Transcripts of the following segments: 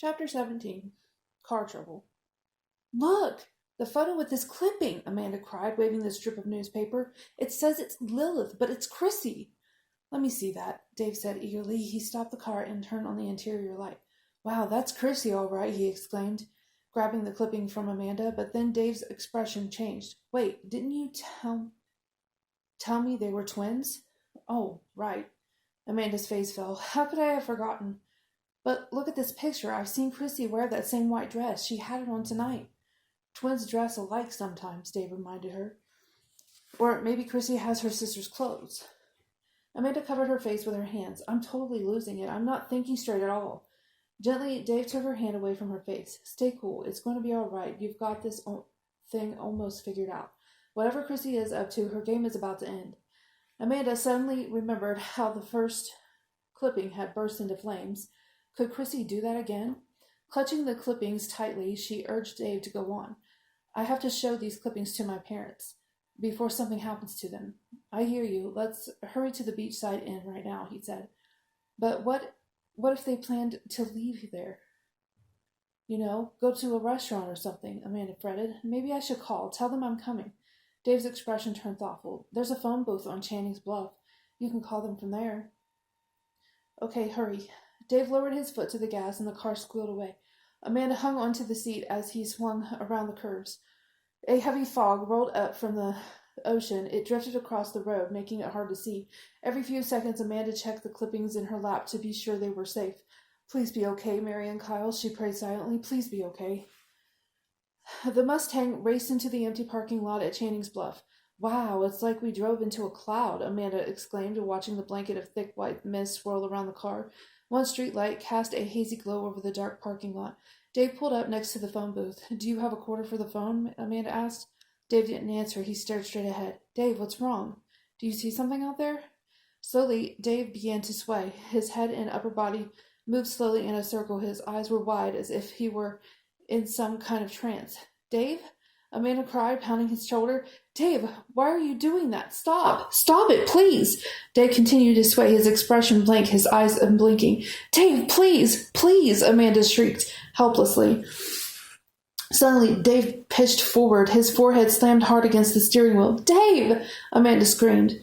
Chapter 17. Car Trouble. Look! The photo with this clipping, Amanda cried, waving the strip of newspaper. It says it's Lilith, but it's Chrissy. Let me see that, Dave said eagerly. He stopped the car and turned on the interior light. Wow, that's Chrissy all right, he exclaimed, grabbing the clipping from Amanda, but then Dave's expression changed. Wait, didn't you tell me they were twins? Oh, right. Amanda's face fell. How could I have forgotten? But look at this picture. I've seen Chrissy wear that same white dress. She had it on tonight. Twins dress alike sometimes, Dave reminded her. Or maybe Chrissy has her sister's clothes. Amanda covered her face with her hands. I'm totally losing it. I'm not thinking straight at all. Gently, Dave took her hand away from her face. Stay cool. It's going to be all right. You've got this thing almost figured out. Whatever Chrissy is up to, her game is about to end. Amanda suddenly remembered how the first clipping had burst into flames. Could Chrissy do that again? Clutching the clippings tightly, she urged Dave to go on. I have to show these clippings to my parents before something happens to them. I hear you. Let's hurry to the beachside inn right now, he said. But what if they planned to leave there? Go to a restaurant or something, Amanda fretted. Maybe I should call. Tell them I'm coming. Dave's expression turned thoughtful. There's a phone booth on Channing's Bluff. You can call them from there. Okay, hurry. Dave lowered his foot to the gas and the car squealed away. Amanda hung onto the seat as he swung around the curves. A heavy fog rolled up from the ocean. It drifted across the road, making it hard to see. Every few seconds, Amanda checked the clippings in her lap to be sure they were safe. Please be okay, Mary and Kyle, she prayed silently. Please be okay. The Mustang raced into the empty parking lot at Channing's Bluff. Wow, it's like we drove into a cloud, Amanda exclaimed, watching the blanket of thick white mist swirl around the car. One street light cast a hazy glow over the dark parking lot. Dave pulled up next to the phone booth. Do you have a quarter for the phone? Amanda asked. Dave didn't answer. He stared straight ahead. Dave, what's wrong? Do you see something out there? Slowly, Dave began to sway. His head and upper body moved slowly in a circle. His eyes were wide as if he were in some kind of trance. Dave? Amanda cried, pounding his shoulder. Dave, why are you doing that? Stop! Stop it, please! Dave continued to sway, his expression blank, his eyes unblinking. Dave, please! Please! Amanda shrieked helplessly. Suddenly, Dave pitched forward. His forehead slammed hard against the steering wheel. Dave! Amanda screamed.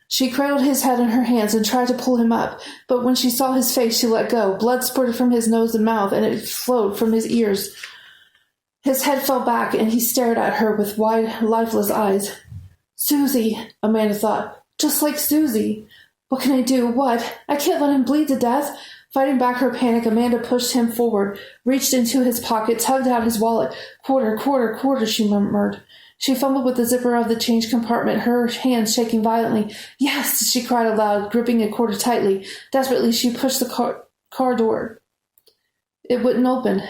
She cradled his head in her hands and tried to pull him up, but when she saw his face, she let go. Blood spurted from his nose and mouth, and it flowed from his ears. His head fell back, and he stared at her with wide, lifeless eyes. Susie, Amanda thought. Just like Susie. What can I do? What? I can't let him bleed to death. Fighting back her panic, Amanda pushed him forward, reached into his pocket, tugged out his wallet. Quarter, quarter, quarter, she murmured. She fumbled with the zipper of the change compartment, her hands shaking violently. Yes, she cried aloud, gripping a quarter tightly. Desperately, she pushed the car door. It wouldn't open.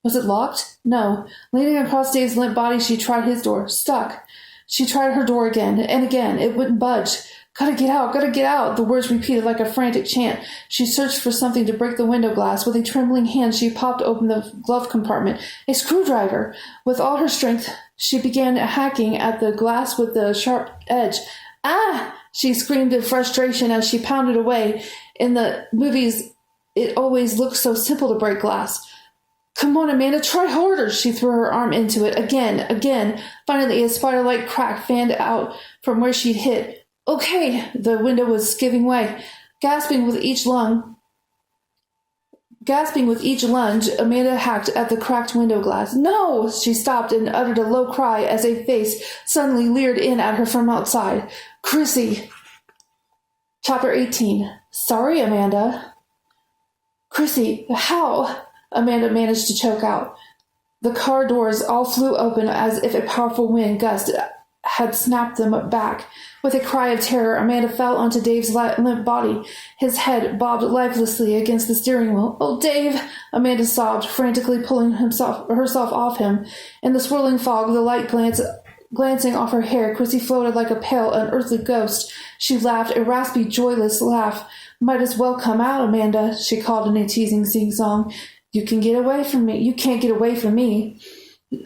Was it locked? No. Leaning across Dave's limp body, she tried his door. Stuck. She tried her door again and again. It wouldn't budge. Gotta get out, gotta get out, the words repeated like a frantic chant. She searched for something to break the window glass. With a trembling hand, she popped open the glove compartment. A screwdriver! With all her strength, she began hacking at the glass with the sharp edge. Ah! She screamed in frustration as she pounded away. In the movies, it always looked so simple to break glass. Come on, Amanda, try harder. She threw her arm into it. Again. Finally, a spider-like crack fanned out from where she'd hit. Okay, the window was giving way. Gasping with each lunge, Amanda hacked at the cracked window glass. No! She stopped and uttered a low cry as a face suddenly leered in at her from outside. Chrissy. Chapter 18. Sorry, Amanda. Chrissy, how? Amanda managed to choke out. The car doors all flew open as if a powerful wind gust had snapped them back. With a cry of terror, Amanda fell onto Dave's limp body. His head bobbed lifelessly against the steering wheel. Oh, Dave! Amanda sobbed, frantically pulling herself off him. In the swirling fog, the light glancing off her hair, Chrissy floated like a pale, unearthly ghost. She laughed, a raspy, joyless laugh. Might as well come out, Amanda, she called in a teasing sing-song. You can get away from me. You can't get away from me.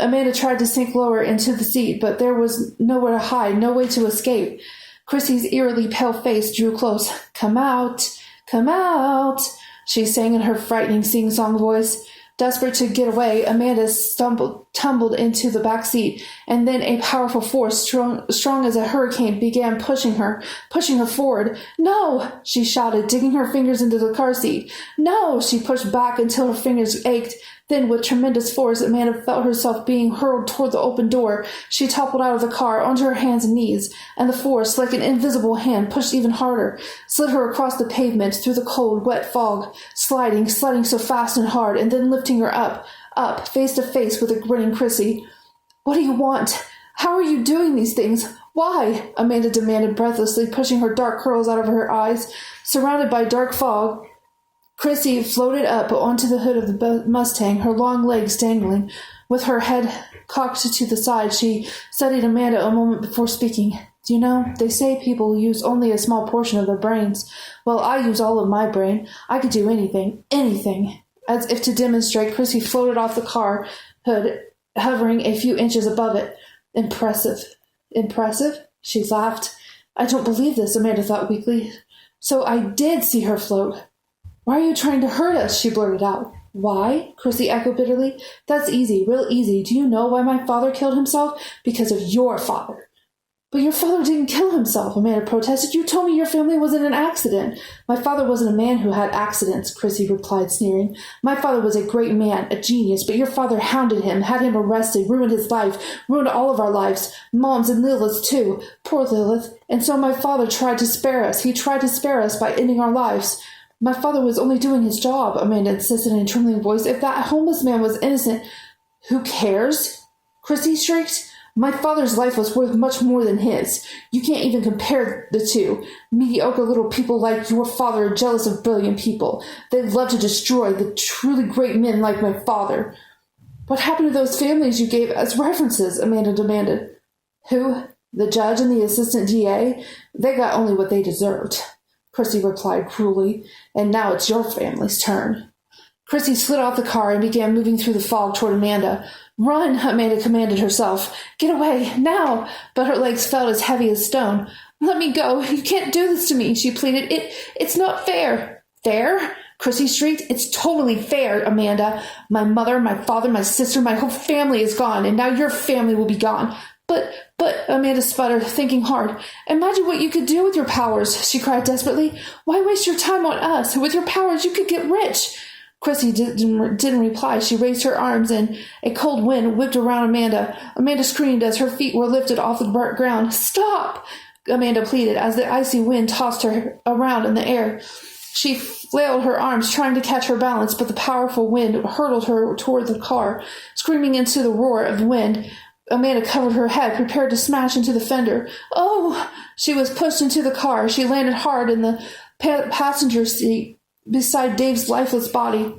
Amanda tried to sink lower into the seat, but there was nowhere to hide, no way to escape. Chrissy's eerily pale face drew close. Come out, she sang in her frightening sing-song voice. Desperate to get away, Amanda tumbled into the back seat, and then a powerful force, strong as a hurricane, began pushing her forward. "No!" she shouted, digging her fingers into the car seat. "No!" She pushed back until her fingers ached. Then, with tremendous force, Amanda felt herself being hurled toward the open door. She toppled out of the car onto her hands and knees, and the force, like an invisible hand, pushed even harder, slid her across the pavement through the cold, wet fog, sliding so fast and hard, and then lifting her up, face to face with a grinning Chrissy. "What do you want? How are you doing these things? Why?" Amanda demanded breathlessly, pushing her dark curls out of her eyes. Surrounded by dark fog, Chrissy floated up onto the hood of the Mustang, her long legs dangling. With her head cocked to the side, she studied Amanda a moment before speaking. "Do you know, they say people use only a small portion of their brains. Well, I use all of my brain. I could do anything. As if to demonstrate, Chrissy floated off the car hood, hovering a few inches above it. "Impressive." "Impressive?" She laughed. "I don't believe this," Amanda thought weakly. "So I did see her float." "Why are you trying to hurt us?" she blurted out. "Why?" Chrissy echoed bitterly. "That's easy, real easy. Do you know why my father killed himself? Because of your father." "But your father didn't kill himself," Amanda protested. "You told me your family was in an accident." "My father wasn't a man who had accidents," Chrissy replied, sneering. "My father was a great man, a genius, but your father hounded him, had him arrested, ruined his life, ruined all of our lives, Mom's and Lilith's too. Poor Lilith. And so my father tried to spare us. He tried to spare us by ending our lives." "My father was only doing his job," Amanda insisted in a trembling voice. "If that homeless man was innocent—" "Who cares?" Chrissy shrieked. "My father's life was worth much more than his. You can't even compare the two. Mediocre little people like your father are jealous of brilliant people. They love to destroy the truly great men like my father." "What happened to those families you gave as references?" Amanda demanded. "Who? The judge and the assistant DA? They got only what they deserved," Chrissy replied cruelly. "And now it's your family's turn." Chrissy slid off the car and began moving through the fog toward Amanda. "Run," Amanda commanded herself. "Get away, now!" But her legs felt as heavy as stone. "Let me go. You can't do this to me," she pleaded. It's not fair." "Fair?" Chrissy shrieked. "It's totally fair, Amanda. My mother, my father, my sister, my whole family is gone, and now your family will be gone." But, Amanda sputtered, thinking hard. "Imagine what you could do with your powers," she cried desperately. "Why waste your time on us? With your powers, you could get rich." Chrissy didn't reply. She raised her arms, and a cold wind whipped around Amanda. Amanda screamed as her feet were lifted off the ground. "Stop!" Amanda pleaded as the icy wind tossed her around in the air. She flailed her arms, trying to catch her balance, but the powerful wind hurtled her toward the car. Screaming into the roar of the wind, Amanda covered her head, prepared to smash into the fender. "Oh!" She was pushed into the car. She landed hard in the passenger seat beside Dave's lifeless body.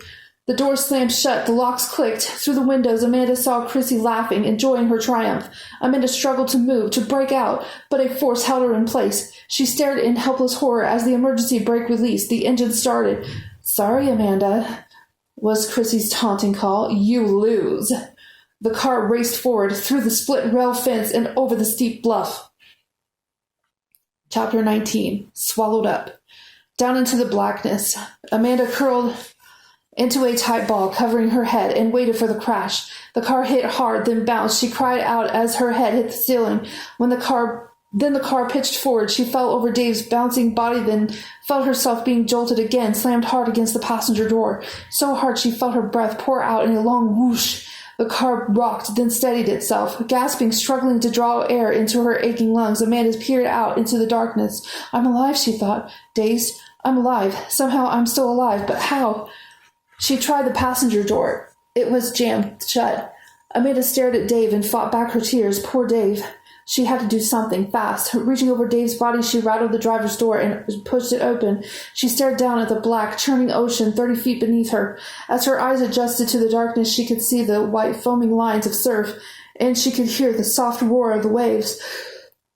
The door slammed shut. The locks clicked. Through the windows, Amanda saw Chrissy laughing, enjoying her triumph. Amanda struggled to move, to break out, but a force held her in place. She stared in helpless horror as the emergency brake released. The engine started. "Sorry, Amanda," was Chrissy's taunting call. "You lose." The car raced forward, through the split rail fence and over the steep bluff. Chapter 19. Swallowed Up. Down into the blackness, Amanda curled into a tight ball, covering her head, and waited for the crash. The car hit hard, then bounced. She cried out as her head hit the ceiling. Then the car pitched forward. She fell over Dave's bouncing body, then felt herself being jolted again, slammed hard against the passenger door. So hard she felt her breath pour out in a long whoosh. The car rocked, then steadied itself. Gasping, struggling to draw air into her aching lungs, Amanda peered out into the darkness. "I'm alive," she thought. Dazed. "I'm alive. Somehow I'm still alive, but how?" She tried the passenger door. It was jammed shut. Amanda stared at Dave and fought back her tears. Poor Dave. She had to do something, fast. Reaching over Dave's body, she rattled the driver's door and pushed it open. She stared down at the black, churning ocean 30 feet beneath her. As her eyes adjusted to the darkness, she could see the white foaming lines of surf, and she could hear the soft roar of the waves.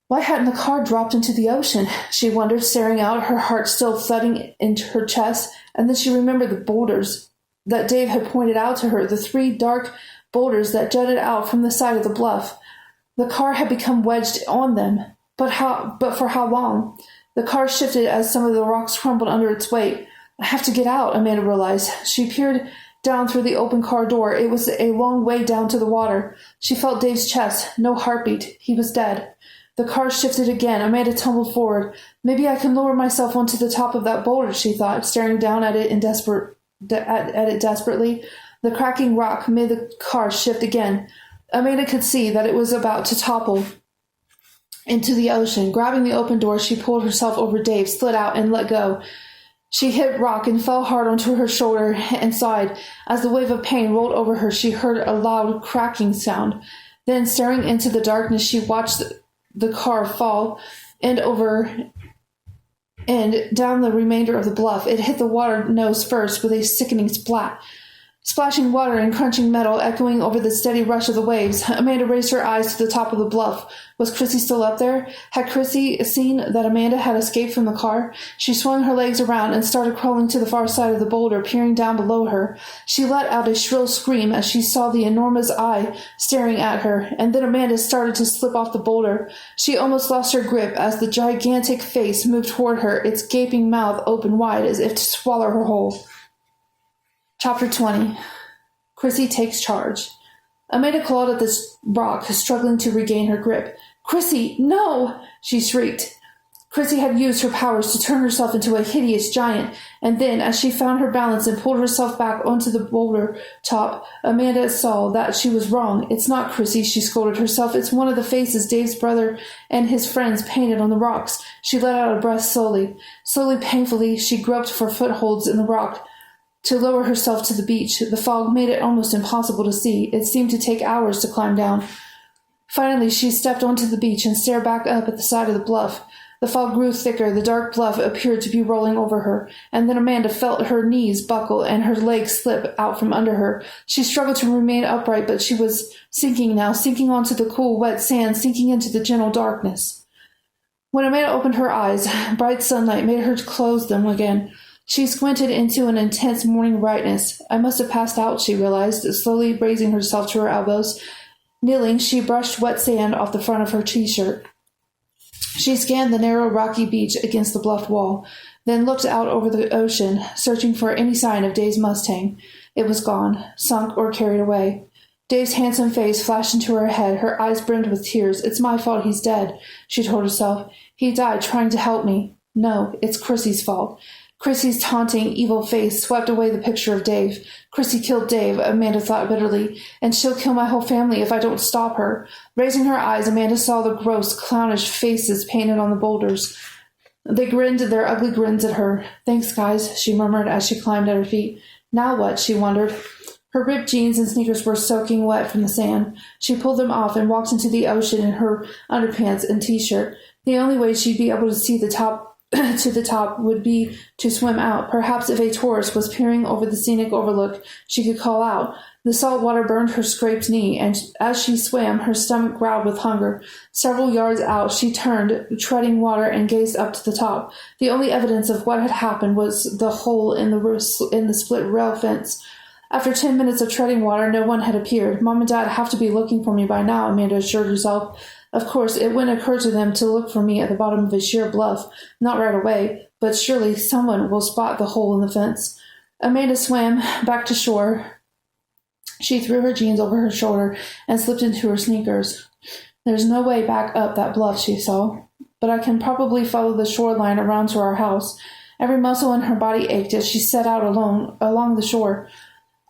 Why hadn't the car dropped into the ocean? She wondered, staring out, her heart still thudding into her chest. And then she remembered the boulders that Dave had pointed out to her, the 3 dark boulders that jutted out from the side of the bluff. The car had become wedged on them, but for how long? The car shifted as some of the rocks crumbled under its weight. "I have to get out," Amanda realized. She peered down through the open car door. It was a long way down to the water. She felt Dave's chest. No heartbeat. He was dead. The car shifted again. Amanda tumbled forward. Maybe I can lower myself onto the top of that boulder, she thought, staring down at it desperately. The cracking rock made the car shift again. Amanda could see that it was about to topple into the ocean. Grabbing the open door, she pulled herself over Dave, slid out, and let go. She hit rock and fell hard onto her shoulder and side. As the wave of pain rolled over her, she heard a loud cracking sound. Then, staring into the darkness, she watched the car fall end over end down the remainder of the bluff. It hit the water nose first with a sickening splat. Splashing water and crunching metal echoing over the steady rush of the waves. Amanda raised her eyes to the top of the bluff. Was Chrissy still up there? Had Chrissy seen that Amanda had escaped from the car? She swung her legs around and started crawling to the far side of the boulder, peering down below her. She let out a shrill scream as she saw the enormous eye staring at her, and then Amanda started to slip off the boulder. She almost lost her grip as the gigantic face moved toward her, its gaping mouth open wide as if to swallow her whole. Chapter 20. Chrissy takes charge. Amanda clawed at this rock, struggling to regain her grip. "Chrissy, no!" she shrieked. Chrissy had used her powers to turn herself into a hideous giant, and then, as she found her balance and pulled herself back onto the boulder top, Amanda saw that she was wrong. "It's not Chrissy," she scolded herself. "It's one of the faces Dave's brother and his friends painted on the rocks." She let out a breath slowly. Slowly, painfully, she groped for footholds in the rock to lower herself to the beach. The fog made it almost impossible to see. It seemed to take hours to climb down. Finally, she stepped onto the beach and stared back up at the side of the bluff. The fog grew thicker. The dark bluff appeared to be rolling over her, and then Amanda felt her knees buckle and her legs slip out from under her. She struggled to remain upright, but she was sinking now, sinking onto the cool, wet sand, sinking into the gentle darkness. When Amanda opened her eyes, bright sunlight made her close them again. She squinted into an intense morning brightness. "I must have passed out," she realized, slowly raising herself to her elbows. Kneeling, she brushed wet sand off the front of her t-shirt. She scanned the narrow, rocky beach against the bluff wall, then looked out over the ocean, searching for any sign of Dave's Mustang. It was gone, sunk or carried away. Dave's handsome face flashed into her head, her eyes brimmed with tears. "It's my fault he's dead," she told herself. "He died trying to help me. No, it's Chrissy's fault." Chrissy's taunting, evil face swept away the picture of Dave. "Chrissy killed Dave," Amanda thought bitterly, "and she'll kill my whole family if I don't stop her." Raising her eyes, Amanda saw the gross, clownish faces painted on the boulders. They grinned their ugly grins at her. "Thanks, guys," she murmured as she climbed at her feet. "Now what?" she wondered. Her ripped jeans and sneakers were soaking wet from the sand. She pulled them off and walked into the ocean in her underpants and t-shirt. The only way she'd be able to see the top to the top would be to swim out. Perhaps if a tourist was peering over the scenic overlook, she could call out. The salt water burned her scraped knee, and as she swam, her stomach growled with hunger. Several yards out, she turned, treading water, and gazed up to the top. The only evidence of what had happened was the hole in the split rail fence. After 10 minutes of treading water, no one had appeared. "Mom and Dad have to be looking for me by now," Amanda assured herself. Of course, it wouldn't occur to them to look for me at the bottom of a sheer bluff, not right away, but surely someone will spot the hole in the fence. Amanda swam back to shore. She threw her jeans over her shoulder and slipped into her sneakers. "There's no way back up that bluff," she saw, "but I can probably follow the shoreline around to our house." Every muscle in her body ached as she set out along the shore.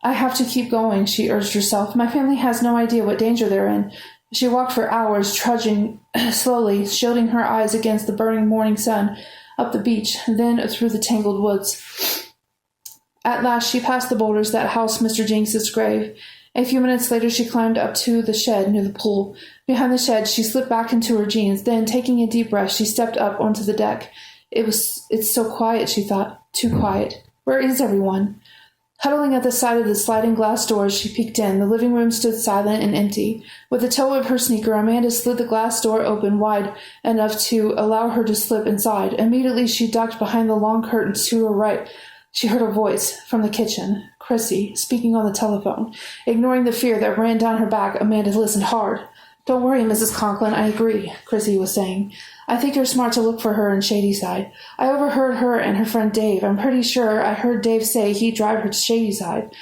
"I have to keep going," she urged herself. "My family has no idea what danger they're in." She walked for hours, trudging slowly, shielding her eyes against the burning morning sun, up the beach, then through the tangled woods. At last she passed the boulders that housed Mr. Jenks's grave. A few minutes later she climbed up to the shed near the pool. Behind the shed she slipped back into her jeans, then, taking a deep breath, she stepped up onto the deck. It's so quiet, she thought. Too quiet. Where is everyone? Huddling at the side of the sliding glass doors, she peeked in. The living room stood silent and empty. With the toe of her sneaker, Amanda slid the glass door open wide enough to allow her to slip inside. Immediately, she ducked behind the long curtains to her right. She heard a voice from the kitchen. Chrissy, speaking on the telephone. Ignoring the fear that ran down her back, Amanda listened hard. "Don't worry, Mrs. Conklin, I agree," Chrissy was saying. "I think you're smart to look for her in Shadyside. I overheard her and her friend Dave. I'm pretty sure I heard Dave say he'd drive her to Shadyside."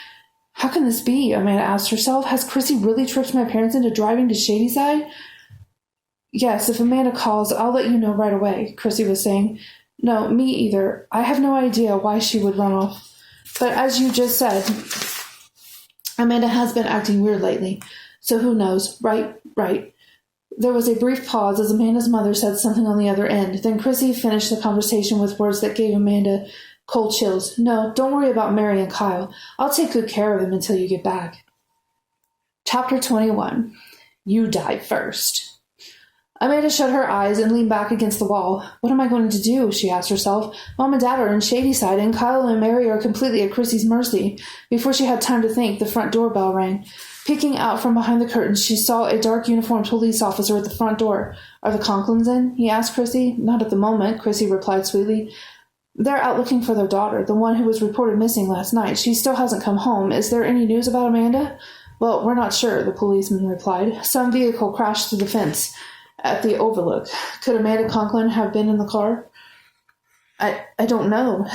How can this be? Amanda asked herself. Has Chrissy really tricked my parents into driving to Shadyside? Yes, if Amanda calls, I'll let you know right away, Chrissy was saying. No, me either. I have no idea why she would run off. But as you just said, Amanda has been acting weird lately. So who knows? Right. There was a brief pause as Amanda's mother said something on the other end. Then Chrissy finished the conversation with words that gave Amanda cold chills. No, don't worry about Mary and Kyle. I'll take good care of them until you get back. Chapter 21. You die first. Amanda shut her eyes and leaned back against the wall. What am I going to do? She asked herself. Mom and Dad are in Shadyside, and Kyle and Mary are completely at Chrissy's mercy. Before she had time to think, the front doorbell rang. Peeking out from behind the curtains, she saw a dark uniformed police officer at the front door. Are the Conklins in? He asked Chrissy. Not at the moment, Chrissy replied sweetly. They're out looking for their daughter, the one who was reported missing last night. She still hasn't come home. Is there any news about Amanda? Well, we're not sure, the policeman replied. Some vehicle crashed through the fence at the overlook. Could Amanda Conklin have been in the car? I don't know,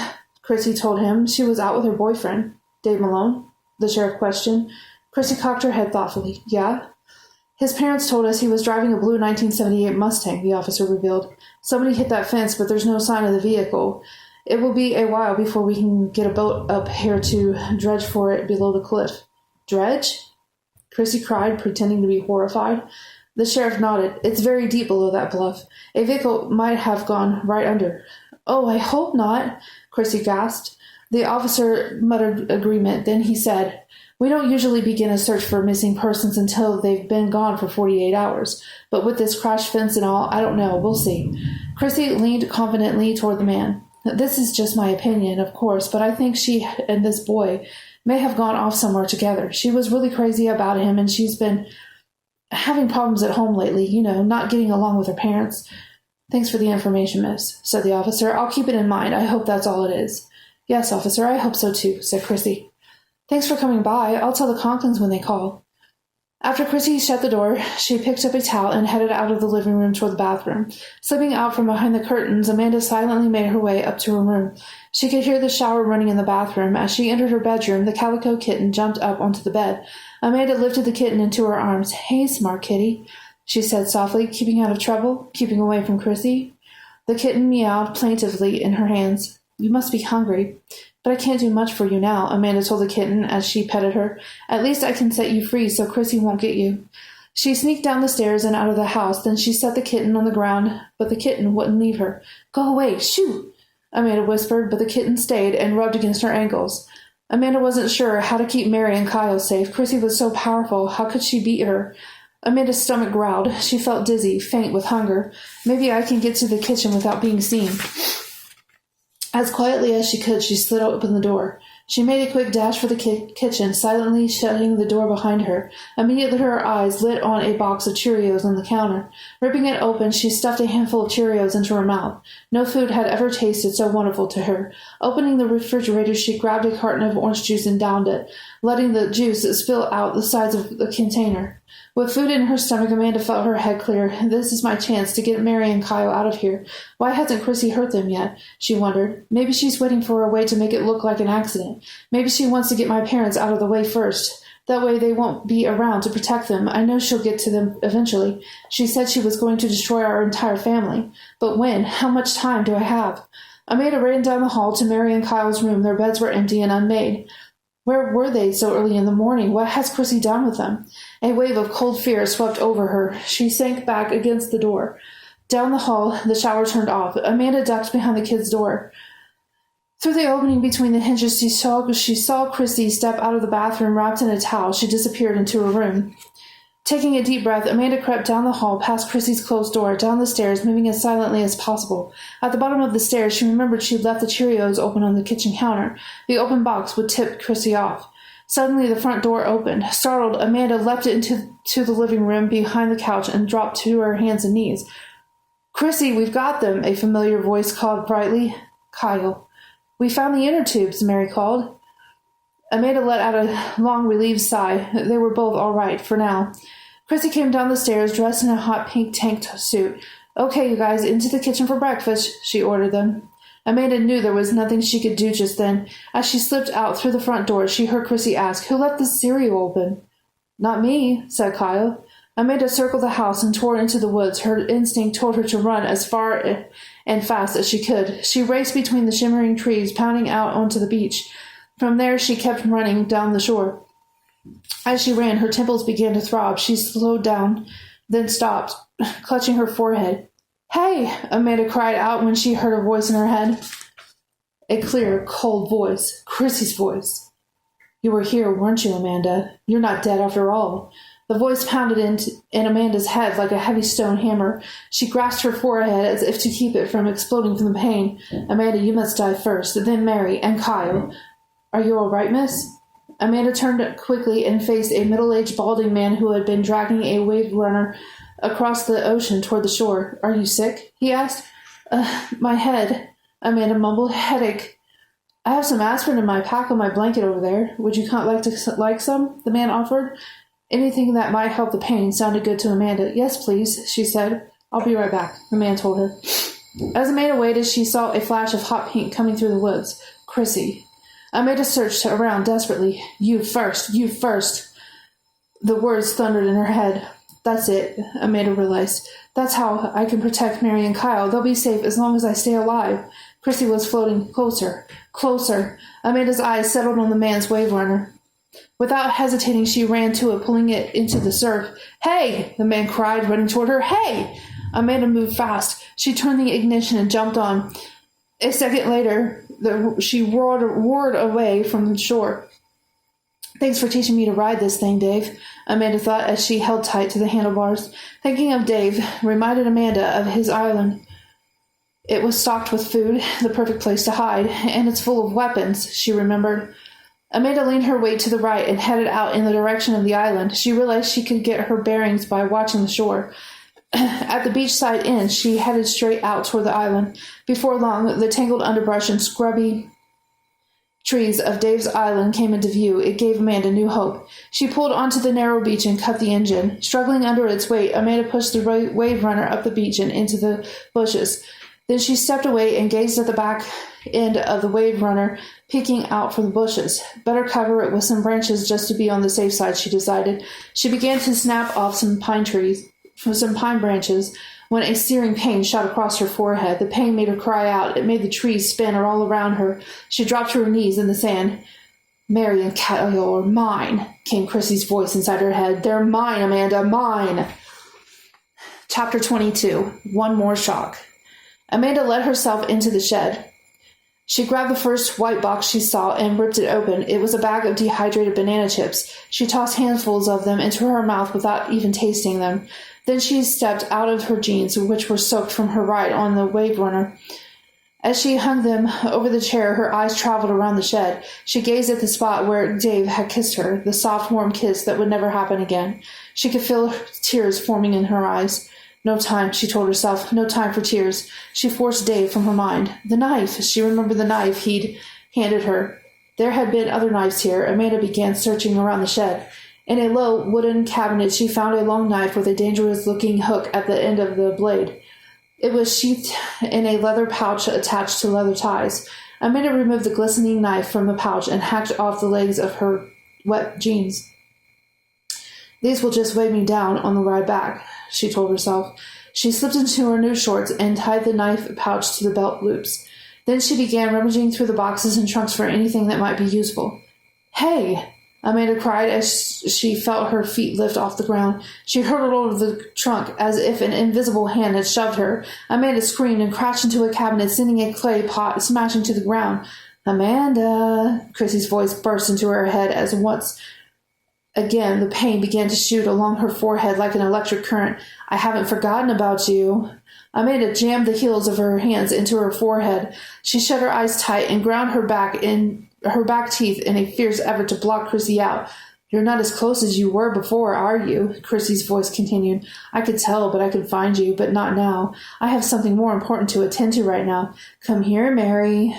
Chrissy told him. She was out with her boyfriend. Dave Malone? The sheriff questioned. Chrissy cocked her head thoughtfully. Yeah? His parents told us he was driving a blue 1978 Mustang, the officer revealed. Somebody hit that fence, but there's no sign of the vehicle. It will be a while before we can get a boat up here to dredge for it below the cliff. Dredge? Chrissy cried, pretending to be horrified. The sheriff nodded. It's very deep below that bluff. A vehicle might have gone right under. Oh, I hope not, Chrissy gasped. The officer muttered agreement. Then he said, We don't usually begin a search for missing persons until they've been gone for 48 hours. But with this crashed fence and all, I don't know. We'll see. Chrissy leaned confidently toward the man. This is just my opinion, of course, but I think she and this boy may have gone off somewhere together. She was really crazy about him, and she's been having problems at home lately, not getting along with her parents. Thanks for the information, miss, said the officer. I'll keep it in mind. I hope that's all it is. Yes, officer, I hope so too, said Chrissy. Thanks for coming by. I'll tell the Conklins when they call. After Chrissy shut the door, she picked up a towel and headed out of the living room toward the bathroom. Slipping out from behind the curtains, Amanda silently made her way up to her room. She could hear the shower running in the bathroom. As she entered her bedroom, the calico kitten jumped up onto the bed. Amanda lifted the kitten into her arms. Hey, smart kitty, she said softly, keeping out of trouble, keeping away from Chrissy. The kitten meowed plaintively in her hands. You must be hungry. But I can't do much for you now, Amanda told the kitten as she petted her. At least I can set you free so Chrissy won't get you. She sneaked down the stairs and out of the house. Then she set the kitten on the ground, but the kitten wouldn't leave her. Go away, shoo, Amanda whispered, but the kitten stayed and rubbed against her ankles. Amanda wasn't sure how to keep Mary and Kyle safe. Chrissy was so powerful. How could she beat her? Amanda's stomach growled. She felt dizzy, faint with hunger. Maybe I can get to the kitchen without being seen. As quietly as she could, she slid open the door. She made a quick dash for the kitchen, silently shutting the door behind her. Immediately her eyes lit on a box of Cheerios on the counter. Ripping it open, she stuffed a handful of Cheerios into her mouth. No food had ever tasted so wonderful to her. Opening the refrigerator, she grabbed a carton of orange juice and downed it, letting the juice spill out the sides of the container. With food in her stomach, Amanda felt her head clear. This is my chance to get Mary and Kyle out of here. Why hasn't Chrissy hurt them yet? She wondered. Maybe she's waiting for a way to make it look like an accident. Maybe she wants to get my parents out of the way first. That way they won't be around to protect them. I know she'll get to them eventually. She said she was going to destroy our entire family. But when? How much time do I have? Amanda ran down the hall to Mary and Kyle's room. Their beds were empty and unmade. Where were they so early in the morning? What has Chrissy done with them? A wave of cold fear swept over her. She sank back against the door. Down the hall, the shower turned off. Amanda ducked behind the kids' door. Through the opening between the hinges, she saw Chrissy step out of the bathroom wrapped in a towel. She disappeared into her room. Taking a deep breath, Amanda crept down the hall, past Chrissy's closed door, down the stairs, moving as silently as possible. At the bottom of the stairs, she remembered she'd left the Cheerios open on the kitchen counter. The open box would tip Chrissy off. Suddenly, the front door opened. Startled, Amanda leapt into the living room behind the couch and dropped to her hands and knees. Chrissy, we've got them, a familiar voice called brightly. Kyle. We found the inner tubes, Mary called. Amanda let out a long, relieved sigh. They were both all right, for now. Chrissy came down the stairs, dressed in a hot pink tank suit. Okay, you guys, into the kitchen for breakfast, she ordered them. Amanda knew there was nothing she could do just then. As she slipped out through the front door, she heard Chrissy ask, "Who left the cereal open?" "Not me," said Kyle. Amanda circled the house and tore into the woods. Her instinct told her to run as far and fast as she could. She raced between the shimmering trees, pounding out onto the beach. From there, she kept running down the shore. As she ran, her temples began to throb. She slowed down, then stopped, clutching her forehead. "Hey!" Amanda cried out when she heard a voice in her head. A clear, cold voice. Chrissy's voice. "You were here, weren't you, Amanda? You're not dead after all." The voice pounded in Amanda's head like a heavy stone hammer. She grasped her forehead as if to keep it from exploding from the pain. "Amanda, you must die first, then Mary, and Kyle." "Are you all right, miss?" Amanda turned quickly and faced a middle-aged balding man who had been dragging a wave runner across the ocean toward the shore. "Are you sick?" he asked. My head," Amanda mumbled. "Headache." "I have some aspirin in my pack on my blanket over there. Would you like some?" the man offered. Anything that might help the pain sounded good to Amanda. "Yes, please," she said. "I'll be right back," the man told her. As Amanda waited, she saw a flash of hot pink coming through the woods. Chrissy. Amanda searched around desperately. "You first, you first." The words thundered in her head. "That's it," Amanda realized. "That's how I can protect Mary and Kyle. They'll be safe as long as I stay alive." Chrissy was floating closer, closer. Amanda's eyes settled on the man's wave runner. Without hesitating, she ran to it, pulling it into the surf. "Hey!" the man cried, running toward her. "Hey!" Amanda moved fast. She turned the ignition and jumped on. A second later, she roared away from the shore. "Thanks for teaching me to ride this thing, Dave," Amanda thought as she held tight to the handlebars. Thinking of Dave reminded Amanda of his island. It was stocked with food, the perfect place to hide, and it's full of weapons, she remembered. Amanda leaned her weight to the right and headed out in the direction of the island. She realized she could get her bearings by watching the shore. At the beachside inn, she headed straight out toward the island. Before long, the tangled underbrush and scrubby trees of Dave's island came into view. It gave Amanda new hope. She pulled onto the narrow beach and cut the engine. Struggling under its weight, Amanda pushed the wave runner up the beach and into the bushes. Then she stepped away and gazed at the back end of the wave runner, peeking out from the bushes. Better cover it with some branches just to be on the safe side, she decided. She began to snap off some pine branches when a searing pain shot across her forehead. The pain made her cry out. It made the trees spin all around her. She dropped to her knees in the sand. "Mary and Kyle are mine," came Chrissy's voice inside her head. "They're mine, Amanda, mine." Chapter 22. One more shock. Amanda let herself into the shed. She grabbed the first white box she saw and ripped it open. It was a bag of dehydrated banana chips. She tossed handfuls of them into her mouth without even tasting them. Then she stepped out of her jeans, which were soaked from her ride on the wave runner. As she hung them over the chair, her eyes traveled around the shed. She gazed at the spot where Dave had kissed her, the soft, warm kiss that would never happen again. She could feel tears forming in her eyes. No time, she told herself. No time for tears. She forced Dave from her mind. The knife. She remembered the knife he'd handed her. There had been other knives here. Amanda began searching around the shed. In a low wooden cabinet, she found a long knife with a dangerous-looking hook at the end of the blade. It was sheathed in a leather pouch attached to leather ties. Amanda removed the glistening knife from the pouch and hacked off the legs of her wet jeans. "These will just weigh me down on the ride back," she told herself. She slipped into her new shorts and tied the knife pouch to the belt loops. Then she began rummaging through the boxes and trunks for anything that might be useful. "Hey!" Amanda cried as she felt her feet lift off the ground. She hurtled over the trunk as if an invisible hand had shoved her. Amanda screamed and crashed into a cabinet, sending a clay pot smashing to the ground. "Amanda!" Chrissy's voice burst into her head as once again the pain began to shoot along her forehead like an electric current. "I haven't forgotten about you." Amanda jammed the heels of her hands into her forehead. She shut her eyes tight and ground her back teeth in a fierce effort to block Chrissy out. "You're not as close as you were before, are you?" Chrissy's voice continued. "I could tell, but I could find you, but not now. I have something more important to attend to right now. Come here, Mary."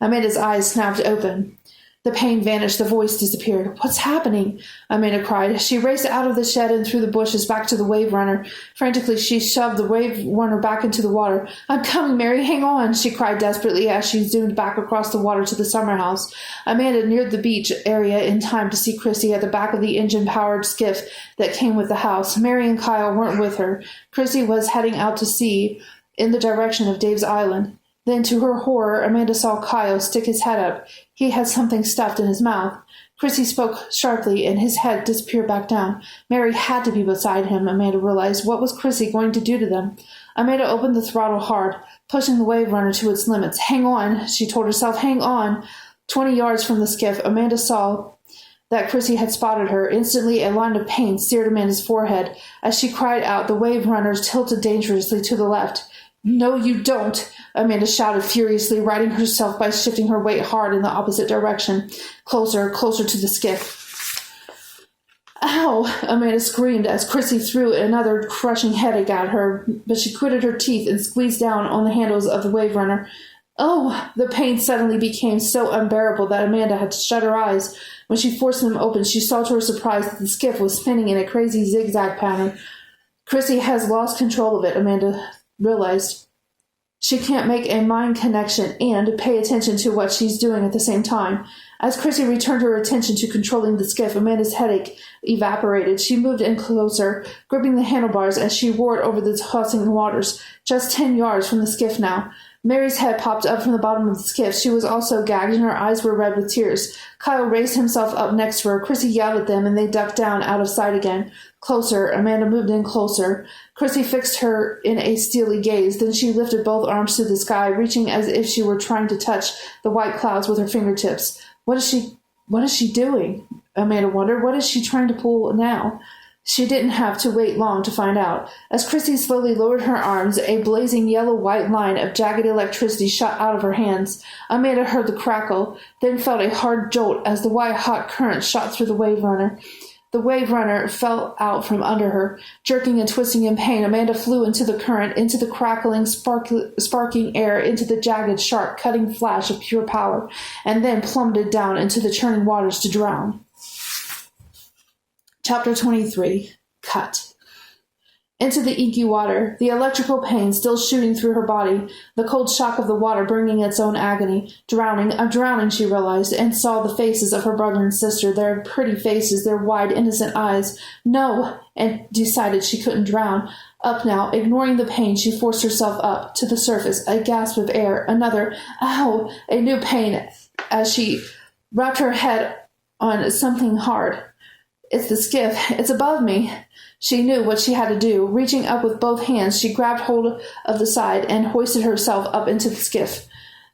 Amanda's eyes snapped open. The pain vanished. The voice disappeared. What's happening? Amanda cried. She raced out of the shed and through the bushes back to the wave runner. Frantically, she shoved the wave runner back into the water. I'm coming, Mary. Hang on, she cried desperately as she zoomed back across the water to the summer house. Amanda neared the beach area in time to see Chrissy at the back of the engine-powered skiff that came with the house. Mary and Kyle weren't with her. Chrissy was heading out to sea in the direction of Dave's Island. Then, to her horror, Amanda saw Kyle stick his head up. He had something stuffed in his mouth. Chrissy spoke sharply, and his head disappeared back down. Mary had to be beside him, Amanda realized. What was Chrissy going to do to them? Amanda opened the throttle hard, pushing the wave runner to its limits. Hang on, she told herself. Hang on. 20 yards from the skiff, Amanda saw that Chrissy had spotted her. Instantly, a line of pain seared Amanda's forehead. As she cried out, the wave runner tilted dangerously to the left. No, you don't, Amanda shouted furiously, righting herself by shifting her weight hard in the opposite direction, closer to the skiff. Ow, Amanda screamed as Chrissy threw another crushing headache at her, but she gritted her teeth and squeezed down on the handles of the wave runner. Oh, the pain suddenly became so unbearable that Amanda had to shut her eyes. When she forced them open, she saw to her surprise that the skiff was spinning in a crazy zigzag pattern. Chrissy has lost control of it, Amanda realized. She can't make a mind connection and pay attention to what she's doing at the same time. As Chrissy returned her attention to controlling the skiff, Amanda's headache evaporated. She moved in closer, gripping the handlebars as she roared over the tossing waters. Just 10 yards from the skiff now. Mary's head popped up from the bottom of the skiff. She was also gagged, and her eyes were red with tears. Kyle raised himself up next to her. Chrissy yelled at them, and they ducked down out of sight again. Closer. Amanda moved in closer. Chrissy fixed her in a steely gaze. Then she lifted both arms to the sky, reaching as if she were trying to touch the white clouds with her fingertips. What is she doing? Amanda wondered. What is she trying to pull now? She didn't have to wait long to find out. As Chrissy slowly lowered her arms, a blazing yellow-white line of jagged electricity shot out of her hands. Amanda heard the crackle, then felt a hard jolt as the white-hot current shot through the wave runner. The wave runner fell out from under her. Jerking and twisting in pain, Amanda flew into the current, into the crackling, sparking air, into the jagged, sharp, cutting flash of pure power, and then plummeted down into the churning waters to drown. Chapter 23. Cut. Into the inky water, the electrical pain still shooting through her body, the cold shock of the water bringing its own agony. Drowning, I'm drowning, she realized, and saw the faces of her brother and sister, their pretty faces, their wide, innocent eyes. No, and decided she couldn't drown. Up now, ignoring the pain, she forced herself up to the surface, a gasp of air, another, ow, a new pain, as she wrapped her head on something hard. It's the skiff. It's above me. She knew what she had to do. Reaching up with both hands, she grabbed hold of the side and hoisted herself up into the skiff.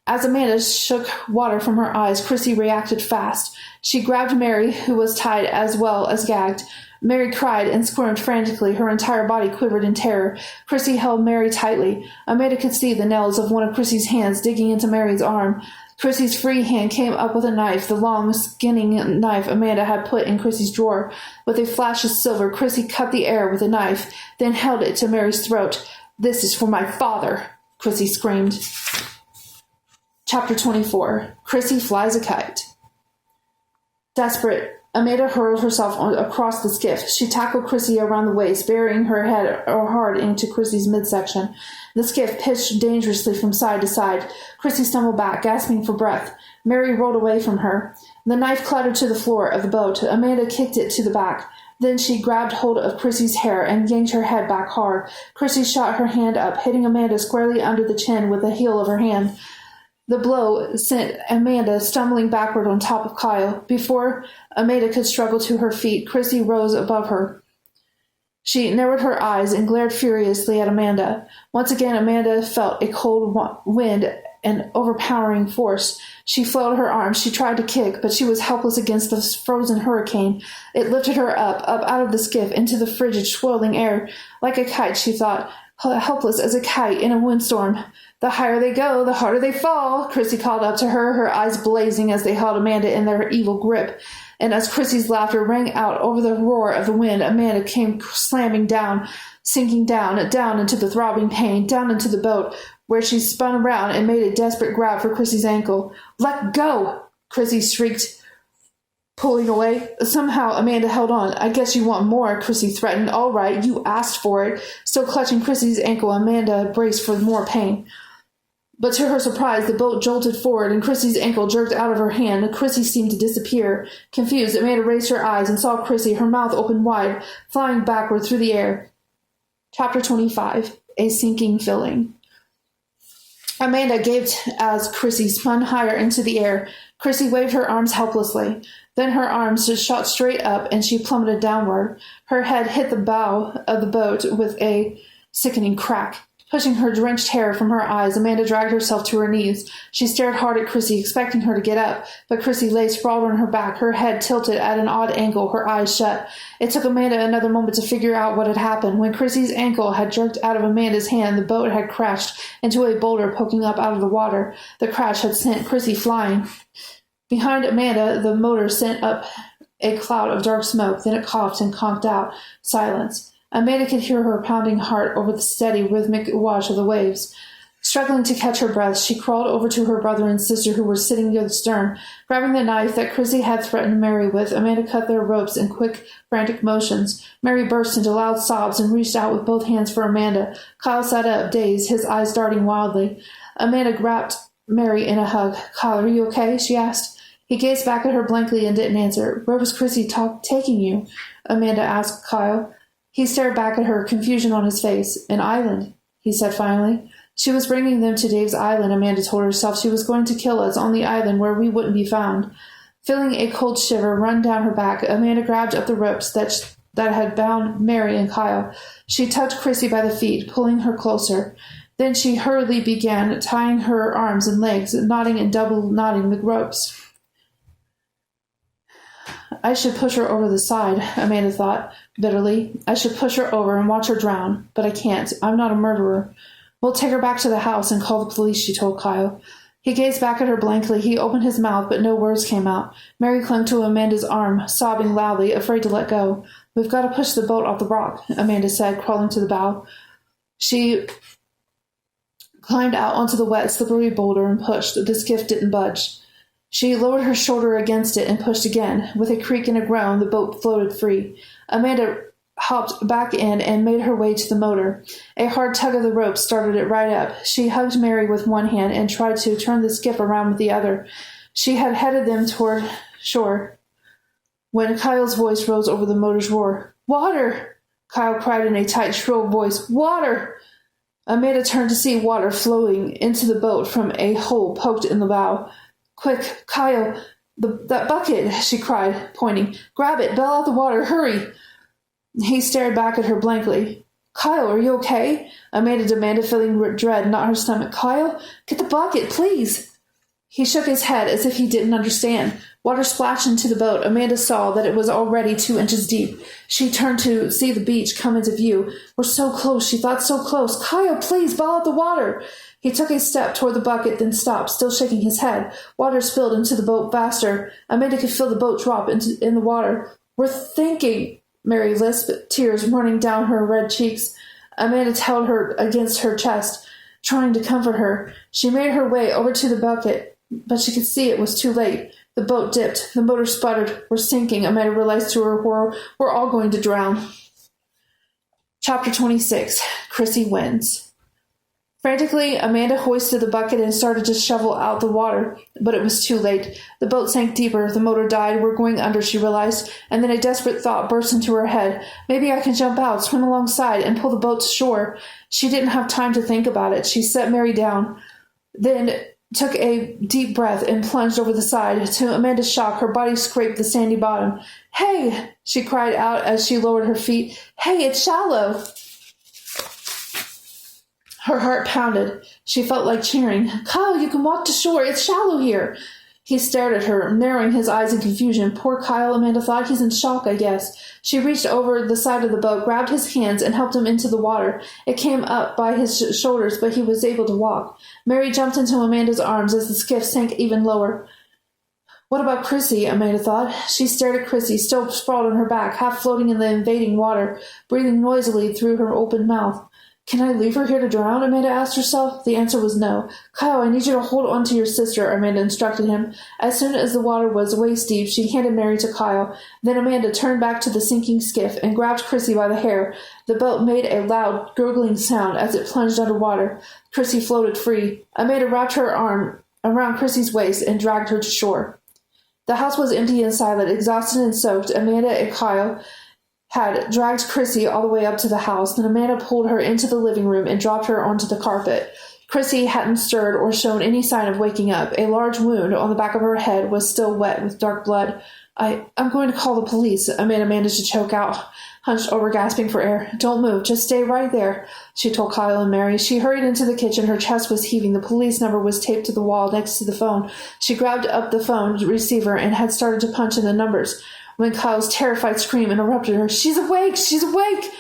As Amanda shook water from her eyes, Chrissy reacted fast. She grabbed Mary, who was tied as well as gagged. Mary cried and squirmed frantically. Her entire body quivered in terror. Chrissy held Mary tightly. Amanda could see the nails of one of Chrissy's hands digging into Mary's arm. Chrissy's free hand came up with a knife, the long, skinning knife Amanda had put in Chrissy's drawer. With a flash of silver, Chrissy cut the air with a knife, then held it to Mary's throat. This is for my father, Chrissy screamed. Chapter 24. Chrissy flies a kite. Desperate, Amanda hurled herself across the skiff. She tackled Chrissy around the waist, burying her head hard into Chrissy's midsection. The skiff pitched dangerously from side to side. Chrissy stumbled back, gasping for breath. Mary rolled away from her. The knife clattered to the floor of the boat. Amanda kicked it to the back. Then she grabbed hold of Chrissy's hair and yanked her head back hard. Chrissy shot her hand up, hitting Amanda squarely under the chin with the heel of her hand. The blow sent Amanda stumbling backward on top of Kyle. Before Amanda could struggle to her feet, Chrissy rose above her. She narrowed her eyes and glared furiously at Amanda. Once again, Amanda felt a cold wind and overpowering force. She flailed her arms. She tried to kick, but she was helpless against the frozen hurricane. It lifted her up out of the skiff, into the frigid, swirling air. Like a kite, she thought, helpless as a kite in a windstorm. The higher they go, the harder they fall, Chrissy called up to her, her eyes blazing as they held Amanda in their evil grip. And as Chrissy's laughter rang out over the roar of the wind, Amanda came slamming down, sinking down into the throbbing pain, down into the boat, where she spun around and made a desperate grab for Chrissy's ankle. Let go! Chrissy shrieked. pulling away. Somehow Amanda held on. I guess you want more, Chrissy threatened. All right, you asked for it. Still clutching Chrissy's ankle, Amanda braced for more pain. But to her surprise, the boat jolted forward and Chrissy's ankle jerked out of her hand. Chrissy seemed to disappear. Confused, Amanda raised her eyes and saw Chrissy, her mouth open wide, flying backward through the air. Chapter 25. A sinking feeling. Amanda gaped as Chrissy spun higher into the air. Chrissy waved her arms helplessly. Then her arms just shot straight up and she plummeted downward. Her head hit the bow of the boat with a sickening crack. Pushing her drenched hair from her eyes, Amanda dragged herself to her knees. She stared hard at Chrissy, expecting her to get up, but Chrissy lay sprawled on her back, her head tilted at an odd angle, her eyes shut. It took Amanda another moment to figure out what had happened. When Chrissy's ankle had jerked out of Amanda's hand, the boat had crashed into a boulder poking up out of the water. The crash had sent Chrissy flying. Behind Amanda, the motor sent up a cloud of dark smoke, then it coughed and conked out. Silence. Amanda could hear her pounding heart over the steady, rhythmic wash of the waves. Struggling to catch her breath, she crawled over to her brother and sister who were sitting near the stern. Grabbing the knife that Chrissy had threatened Mary with, Amanda cut their ropes in quick, frantic motions. Mary burst into loud sobs and reached out with both hands for Amanda. Kyle sat up, dazed, his eyes darting wildly. Amanda grabbed Mary in a hug. "Kyle, are you okay?" she asked. He gazed back at her blankly and didn't answer. "Where was Chrissy taking you?" Amanda asked Kyle. He stared back at her, confusion on his face. "An island," he said finally. "She was bringing them to Dave's island," Amanda told herself. "She was going to kill us on the island where we wouldn't be found." Feeling a cold shiver run down her back, Amanda grabbed up the ropes that had bound Mary and Kyle. She tugged Chrissy by the feet, pulling her closer. Then she hurriedly began tying her arms and legs, knotting and double knotting the ropes. "I should push her over the side," Amanda thought bitterly. "I should push her over and watch her drown. But I can't. I'm not a murderer." "We'll take her back to the house and call the police," she told Kyle. He gazed back at her blankly. He opened his mouth, but no words came out. Mary clung to Amanda's arm, sobbing loudly, afraid to let go. "We've got to push the boat off the rock," Amanda said, crawling to the bow. She climbed out onto the wet, slippery boulder and pushed. The skiff didn't budge. She lowered her shoulder against it and pushed again. With a creak and a groan, the boat floated free. Amanda hopped back in and made her way to the motor. A hard tug of the rope started it right up. She hugged Mary with one hand and tried to turn the skiff around with the other. She had headed them toward shore when Kyle's voice rose over the motor's roar. "Water!" Kyle cried in a tight, shrill voice. "Water!" Amanda turned to see water flowing into the boat from a hole poked in the bow. "Quick, Kyle, that bucket," she cried, pointing. "Grab it, bail out the water, hurry!" He stared back at her blankly. "Kyle, are you okay?" Amanda demanded, feeling dread knot her stomach. "Kyle, get the bucket, please!" He shook his head as if he didn't understand. Water splashed into the boat. Amanda saw that it was already 2 inches deep. She turned to see the beach come into view. "We're so close," she thought, "so close. Kyle, please, bail out the water!" He took a step toward the bucket, then stopped, still shaking his head. Water spilled into the boat faster. Amanda could feel the boat drop in the water. "We're thinking," Mary lisped, tears running down her red cheeks. Amanda held her against her chest, trying to comfort her. She made her way over to the bucket, but she could see it was too late. The boat dipped. The motor sputtered. "We're sinking," Amanda realized to her horror. "We're all going to drown." Chapter 26. Chrissy Wins. Frantically, Amanda hoisted the bucket and started to shovel out the water, but it was too late. The boat sank deeper. The motor died. "We're going under," she realized, and then a desperate thought burst into her head. "Maybe I can jump out, swim alongside, and pull the boat to shore." She didn't have time to think about it. She set Mary down, then took a deep breath and plunged over the side. To Amanda's shock, her body scraped the sandy bottom. "Hey!" she cried out as she lowered her feet. "Hey, it's shallow!" Her heart pounded. She felt like cheering. "Kyle, you can walk to shore. It's shallow here." He stared at her, narrowing his eyes in confusion. Poor Kyle, Amanda thought. He's in shock, I guess. She reached over the side of the boat, grabbed his hands, and helped him into the water. It came up by his shoulders, but he was able to walk. Mary jumped into Amanda's arms as the skiff sank even lower. What about Chrissy? Amanda thought. She stared at Chrissy, still sprawled on her back, half floating in the invading water, breathing noisily through her open mouth. Can I leave her here to drown? Amanda asked herself. The answer was no. Kyle, I need you to hold on to your sister, Amanda instructed him. As soon as the water was waist deep, she handed Mary to Kyle. Then Amanda turned back to the sinking skiff and grabbed Chrissy by the hair. The boat made a loud, gurgling sound as it plunged underwater. Chrissy floated free. Amanda wrapped her arm around Chrissy's waist and dragged her to shore. The house was empty and silent, exhausted and soaked. Amanda and Kyle had dragged Chrissy all the way up to the house. Then Amanda pulled her into the living room and dropped her onto the carpet. Chrissy hadn't stirred or shown any sign of waking up. A large wound on the back of her head was still wet with dark blood. I'm going to call the police, Amanda managed to choke out, hunched over, gasping for air. Don't move. Just stay right there, she told Kyle and Mary. She hurried into the kitchen. Her chest was heaving. The police number was taped to the wall next to the phone. She grabbed up the phone receiver and had started to punch in the numbers when Kyle's terrified scream interrupted her. She's awake! She's awake!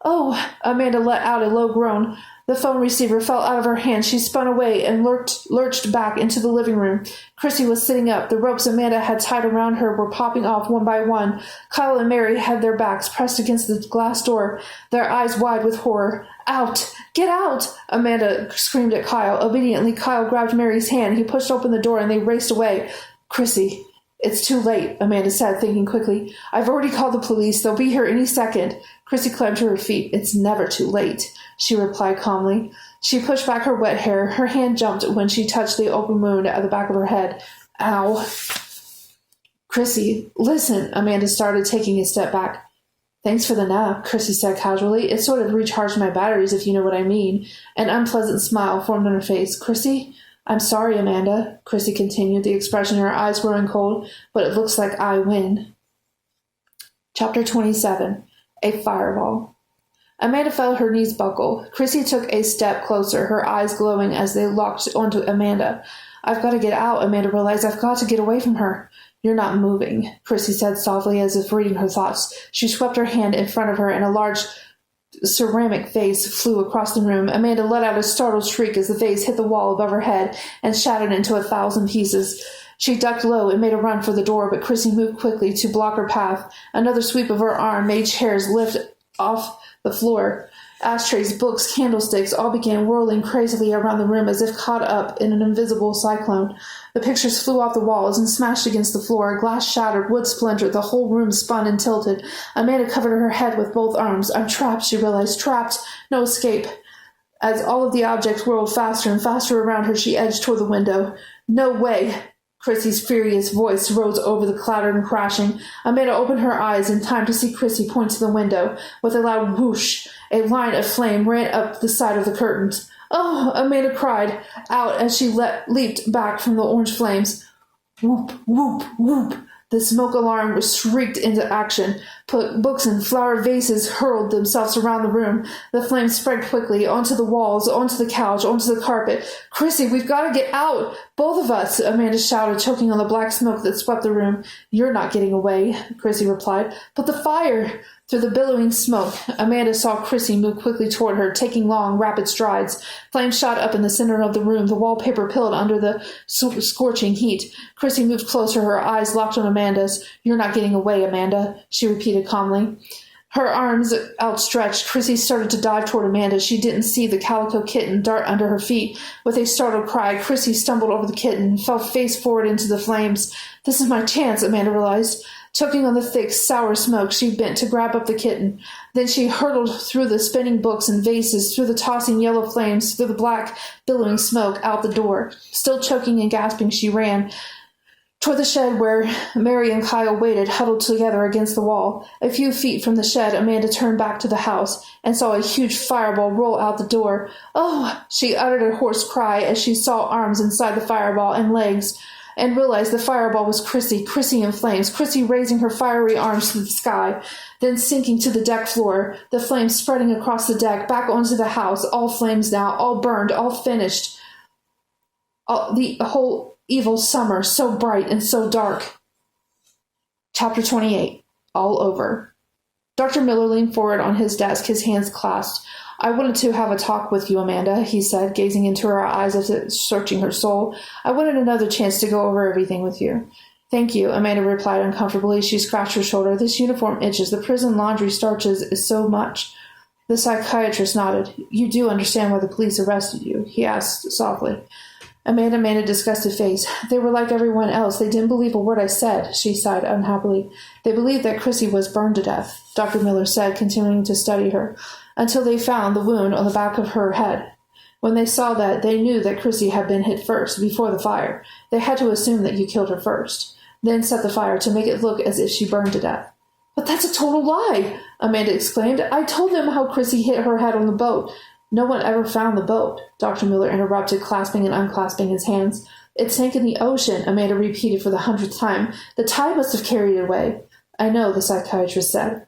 Oh, Amanda let out a low groan. The phone receiver fell out of her hand. She spun away and lurched back into the living room. Chrissy was sitting up. The ropes Amanda had tied around her were popping off one by one. Kyle and Mary had their backs pressed against the glass door, their eyes wide with horror. Out! Get out! Amanda screamed at Kyle. Obediently, Kyle grabbed Mary's hand. He pushed open the door and they raced away. Chrissy. It's too late, Amanda said, thinking quickly. I've already called the police. They'll be here any second. Chrissy climbed to her feet. It's never too late, she replied calmly. She pushed back her wet hair. Her hand jumped when she touched the open wound at the back of her head. Ow. Chrissy, listen, Amanda started, taking a step back. Thanks for the nap, Chrissy said casually. It sort of recharged my batteries, if you know what I mean. An unpleasant smile formed on her face. Chrissy? I'm sorry, Amanda, Chrissy continued, the expression in her eyes growing cold, but it looks like I win. Chapter 27. A Fireball. Amanda felt her knees buckle. Chrissy took a step closer, her eyes glowing as they locked onto Amanda. I've got to get out, Amanda realized. I've got to get away from her. You're not moving, Chrissy said softly as if reading her thoughts. She swept her hand in front of her and a large ceramic vase flew across the room. Amanda let out a startled shriek as the vase hit the wall above her head and shattered into 1,000 pieces. She ducked low and made a run for the door, but Chrissy moved quickly to block her path. Another sweep of her arm made chairs lift off the floor. Ashtrays, books, candlesticks all began whirling crazily around the room as if caught up in an invisible cyclone. The pictures flew off the walls and smashed against the floor. Glass shattered, wood splintered, the whole room spun and tilted. Amanda covered her head with both arms. I'm trapped, she realized. Trapped. No escape. As all of the objects whirled faster and faster around her, she edged toward the window. No way! Chrissy's furious voice rose over the clatter and crashing. Amanda opened her eyes in time to see Chrissy point to the window. With a loud whoosh, a line of flame ran up the side of the curtains. Oh, Amanda cried out as she leaped back from the orange flames. Whoop, whoop, whoop. The smoke alarm shrieked into action. Books and flower vases hurled themselves around the room. The flames spread quickly onto the walls, onto the couch, onto the carpet. Chrissy, we've got to get out! Both of us! Amanda shouted, choking on the black smoke that swept the room. You're not getting away, Chrissy replied. But the fire! Through the billowing smoke, Amanda saw Chrissy move quickly toward her, taking long, rapid strides. Flames shot up in the center of the room. The wallpaper pilled under the scorching heat. Chrissy moved closer, her eyes locked on Amanda's. You're not getting away, Amanda, she repeated calmly. Her arms outstretched, Chrissy started to dive toward Amanda. She didn't see the calico kitten dart under her feet. With a startled cry, Chrissy stumbled over the kitten and fell face forward into the flames. This is my chance, Amanda realized. Choking on the thick, sour smoke, she bent to grab up the kitten. Then she hurtled through the spinning books and vases, through the tossing yellow flames, through the black, billowing smoke, out the door. Still choking and gasping, she ran toward the shed where Mary and Kyle waited, huddled together against the wall. A few feet from the shed, Amanda turned back to the house and saw a huge fireball roll out the door. Oh! She uttered a hoarse cry as she saw arms inside the fireball and legs, and realized the fireball was Chrissy in flames, Chrissy raising her fiery arms to the sky, then sinking to the deck floor, the flames spreading across the deck, back onto the house, all flames now, all burned, all finished. The whole evil summer, so bright and so dark. Chapter 28. All over. Dr. Miller leaned forward on his desk, his hands clasped. I wanted to have a talk with you, Amanda, he said, gazing into her eyes as if searching her soul. I wanted another chance to go over everything with you. Thank you, Amanda replied uncomfortably. She scratched her shoulder. This uniform itches. The prison laundry starches is so much. The psychiatrist nodded. You do understand why the police arrested you? He asked softly. Amanda made a disgusted face. They were like everyone else. They didn't believe a word I said, she sighed unhappily. They believed that Chrissy was burned to death, Dr. Miller said, continuing to study her, until they found the wound on the back of her head. When they saw that, they knew that Chrissy had been hit first, before the fire. They had to assume that you killed her first, then set the fire to make it look as if she burned to death. But that's a total lie, Amanda exclaimed. I told them how Chrissy hit her head on the boat. No one ever found the boat, Dr. Miller interrupted, clasping and unclasping his hands. It sank in the ocean, Amanda repeated for the 100th time. The tide must have carried it away. I know, the psychiatrist said.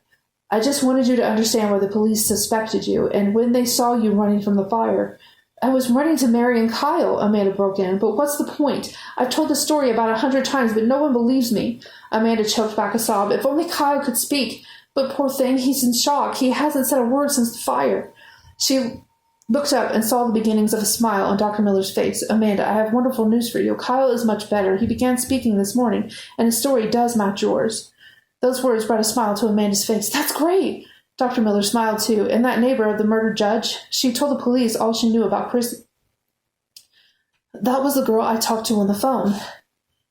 I just wanted you to understand why the police suspected you, and when they saw you running from the fire. I was running to Mary and Kyle, Amanda broke in, but what's the point? I've told the story about 100 times, but no one believes me. Amanda choked back a sob. If only Kyle could speak. But poor thing, he's in shock. He hasn't said a word since the fire. She looked up and saw the beginnings of a smile on Dr. Miller's face. Amanda, I have wonderful news for you. Kyle is much better. He began speaking this morning, and his story does match yours. Those words brought a smile to Amanda's face. That's great! Dr. Miller smiled too, and that neighbor of the murdered judge, she told the police all she knew about Chrissy. That was the girl I talked to on the phone,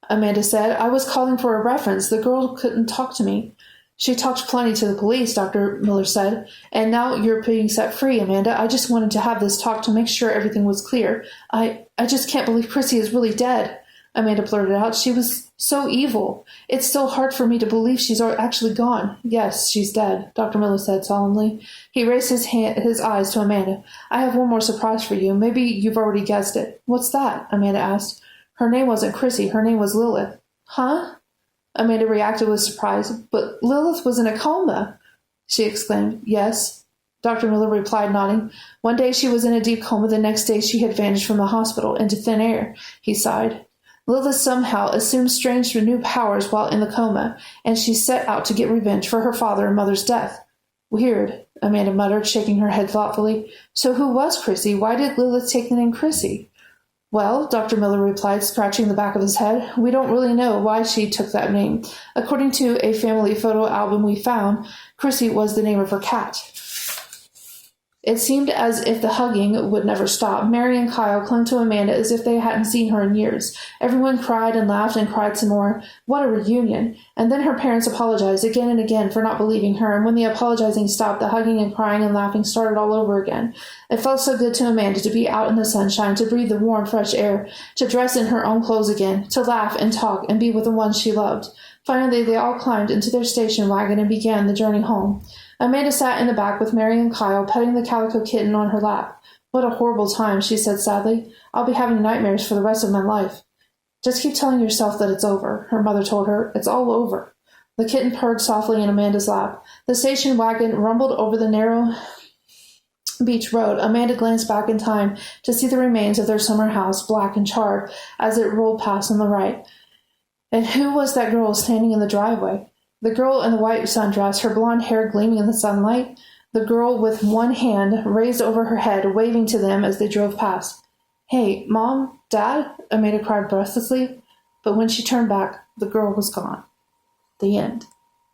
Amanda said. I was calling for a reference. The girl couldn't talk to me. She talked plenty to the police, Dr. Miller said. And now you're being set free, Amanda. I just wanted to have this talk to make sure everything was clear. I just can't believe Chrissy is really dead, Amanda blurted out. She was so evil. It's still hard for me to believe she's actually gone. Yes, she's dead, Dr. Miller said solemnly. He raised his eyes to Amanda. I have one more surprise for you. Maybe you've already guessed it. What's that? Amanda asked. Her name wasn't Chrissy. Her name was Lilith. Huh? Amanda reacted with surprise. But Lilith was in a coma, she exclaimed. Yes, Dr. Miller replied, nodding. One day she was in a deep coma. The next day she had vanished from the hospital into thin air. He sighed. Lilith somehow assumed strange new powers while in the coma, and she set out to get revenge for her father and mother's death. Weird, Amanda muttered, shaking her head thoughtfully. So who was Chrissy? Why did Lilith take the name Chrissy? Well, Dr. Miller replied, scratching the back of his head, we don't really know why she took that name. According to a family photo album we found, Chrissy was the name of her cat. It seemed as if the hugging would never stop. Mary and Kyle clung to Amanda as if they hadn't seen her in years. Everyone cried and laughed and cried some more. What a reunion! And then her parents apologized again and again for not believing her, and when the apologizing stopped, the hugging and crying and laughing started all over again. It felt so good to Amanda to be out in the sunshine, to breathe the warm, fresh air, to dress in her own clothes again, to laugh and talk and be with the ones she loved. Finally, they all climbed into their station wagon and began the journey home. Amanda sat in the back with Mary and Kyle, petting the calico kitten on her lap. What a horrible time, she said sadly. I'll be having nightmares for the rest of my life. Just keep telling yourself that it's over, her mother told her. It's all over. The kitten purred softly in Amanda's lap. The station wagon rumbled over the narrow beach road. Amanda glanced back in time to see the remains of their summer house, black and charred, as it rolled past on the right. And who was that girl standing in the driveway? The girl in the white sundress, her blonde hair gleaming in the sunlight. The girl with one hand raised over her head, waving to them as they drove past. Hey, Mom? Dad? Amanda cried breathlessly. But when she turned back, the girl was gone. The end.